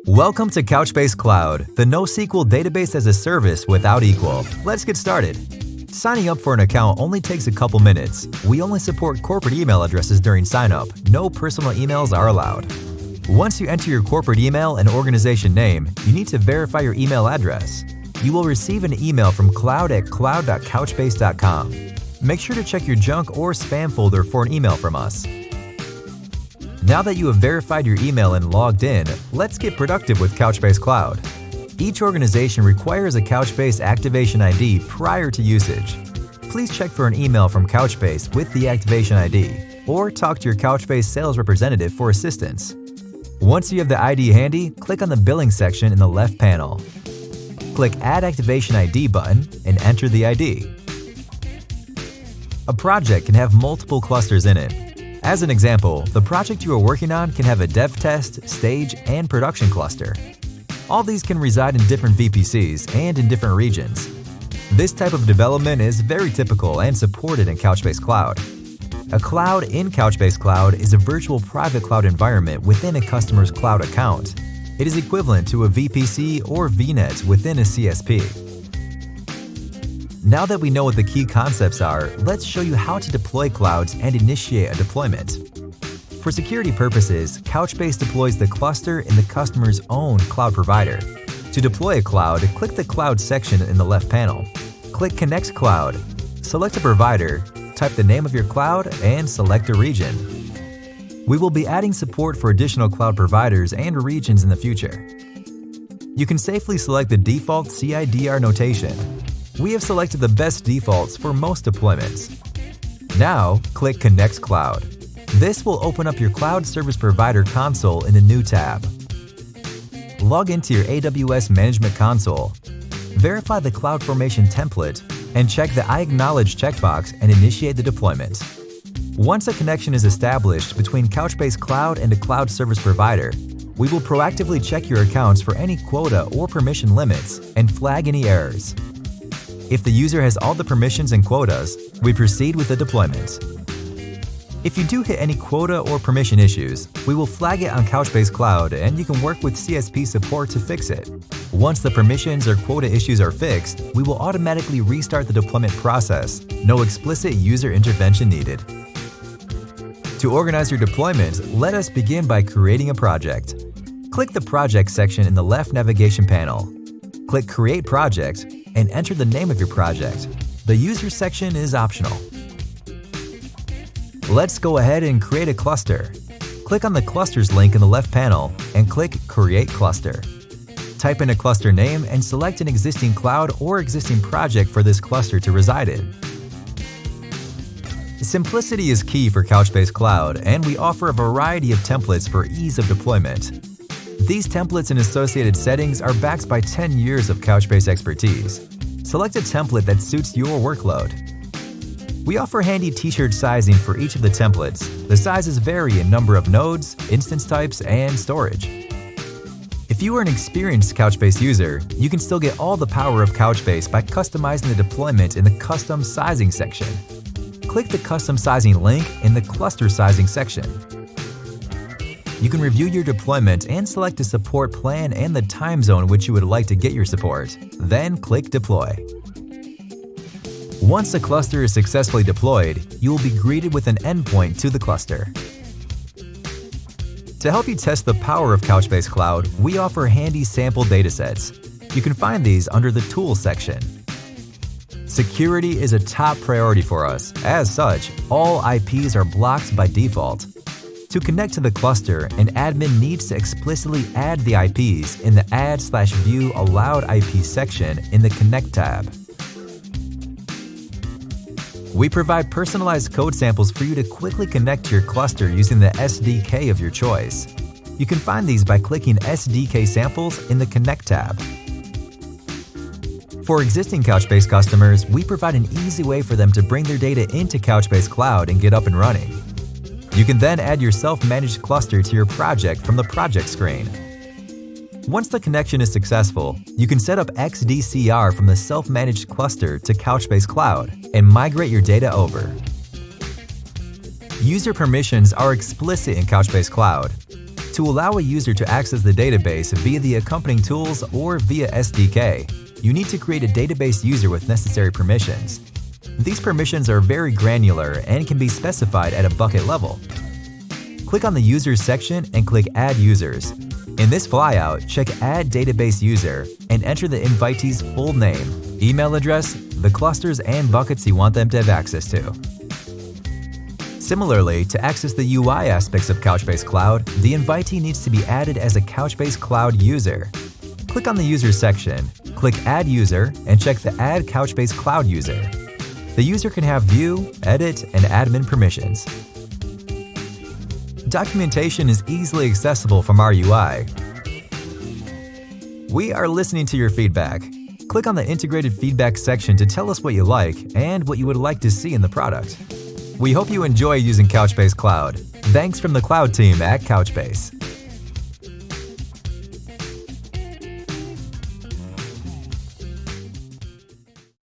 Welcome to Couchbase Cloud, the NoSQL database as a service without equal. Let's get started. Signing up for an account only takes a couple minutes. We only support corporate email addresses during sign-up. No personal emails are allowed. Once you enter your corporate email and organization name, you need to verify your email address. You will receive an email from cloud@cloud.couchbase.com. Make sure to check your junk or spam folder for an email from us. Now that you have verified your email and logged in, let's get productive with Couchbase Cloud. Each organization requires a Couchbase activation ID prior to usage. Please check for an email from Couchbase with the activation ID, or talk to your Couchbase sales representative for assistance. Once you have the ID handy, click on the Billing section in the left panel. Click Add Activation ID button and enter the ID. A project can have multiple clusters in it. As an example, the project you are working on can have a dev test, stage, and production cluster. All these can reside in different VPCs and in different regions. This type of development is very typical and supported in Couchbase Cloud. A cloud in Couchbase Cloud is a virtual private cloud environment within a customer's cloud account. It is equivalent to a VPC or VNet within a CSP. Now that we know what the key concepts are, let's show you how to deploy clouds and initiate a deployment. For security purposes, Couchbase deploys the cluster in the customer's own cloud provider. To deploy a cloud, click the Cloud section in the left panel. Click Connect Cloud. Select a provider, type the name of your cloud, and select a region. We will be adding support for additional cloud providers and regions in the future. You can safely select the default CIDR notation. We have selected the best defaults for most deployments. Now, click Connect Cloud. This will open up your Cloud Service Provider console in a new tab. Log into your AWS Management Console. Verify the CloudFormation template and check the I acknowledge checkbox and initiate the deployment. Once a connection is established between Couchbase Cloud and a cloud service provider, we will proactively check your accounts for any quota or permission limits and flag any errors. If the user has all the permissions and quotas, we proceed with the deployment. If you do hit any quota or permission issues, we will flag it on Couchbase Cloud and you can work with CSP support to fix it. Once the permissions or quota issues are fixed, we will automatically restart the deployment process. No explicit user intervention needed. To organize your deployment, let us begin by creating a project. Click the Project section in the left navigation panel. Click Create Project and enter the name of your project. The User section is optional. Let's go ahead and create a cluster. Click on the Clusters link in the left panel and click Create Cluster. Type in a cluster name and select an existing cloud or existing project for this cluster to reside in. Simplicity is key for Couchbase Cloud, and we offer a variety of templates for ease of deployment. These templates and associated settings are backed by 10 years of Couchbase expertise. Select a template that suits your workload. We offer handy t-shirt sizing for each of the templates. The sizes vary in number of nodes, instance types, and storage. If you are an experienced Couchbase user, you can still get all the power of Couchbase by customizing the deployment in the Custom Sizing section. Click the Custom Sizing link in the Cluster Sizing section. You can review your deployment and select a support plan and the time zone which you would like to get your support. Then click Deploy. Once the cluster is successfully deployed, you will be greeted with an endpoint to the cluster. To help you test the power of Couchbase Cloud, we offer handy sample datasets. You can find these under the Tools section. Security is a top priority for us. As such, all IPs are blocked by default. To connect to the cluster, an admin needs to explicitly add the IPs in the Add/View Allowed IP section in the Connect tab. We provide personalized code samples for you to quickly connect to your cluster using the SDK of your choice. You can find these by clicking SDK Samples in the Connect tab. For existing Couchbase customers, we provide an easy way for them to bring their data into Couchbase Cloud and get up and running. You can then add your self-managed cluster to your project from the project screen. Once the connection is successful, you can set up XDCR from the self-managed cluster to Couchbase Cloud and migrate your data over. User permissions are explicit in Couchbase Cloud. To allow a user to access the database via the accompanying tools or via SDK, you need to create a database user with necessary permissions. These permissions are very granular and can be specified at a bucket level. Click on the Users section and click Add Users. In this flyout, check Add Database User and enter the invitee's full name, email address, the clusters and buckets you want them to have access to. Similarly, to access the UI aspects of Couchbase Cloud, the invitee needs to be added as a Couchbase Cloud user. Click on the Users section, click Add User, and check the Add Couchbase Cloud User. The user can have view, edit, and admin permissions. Documentation is easily accessible from our UI. We are listening to your feedback. Click on the Integrated Feedback section to tell us what you like and what you would like to see in the product. We hope you enjoy using Couchbase Cloud. Thanks from the Cloud team at Couchbase.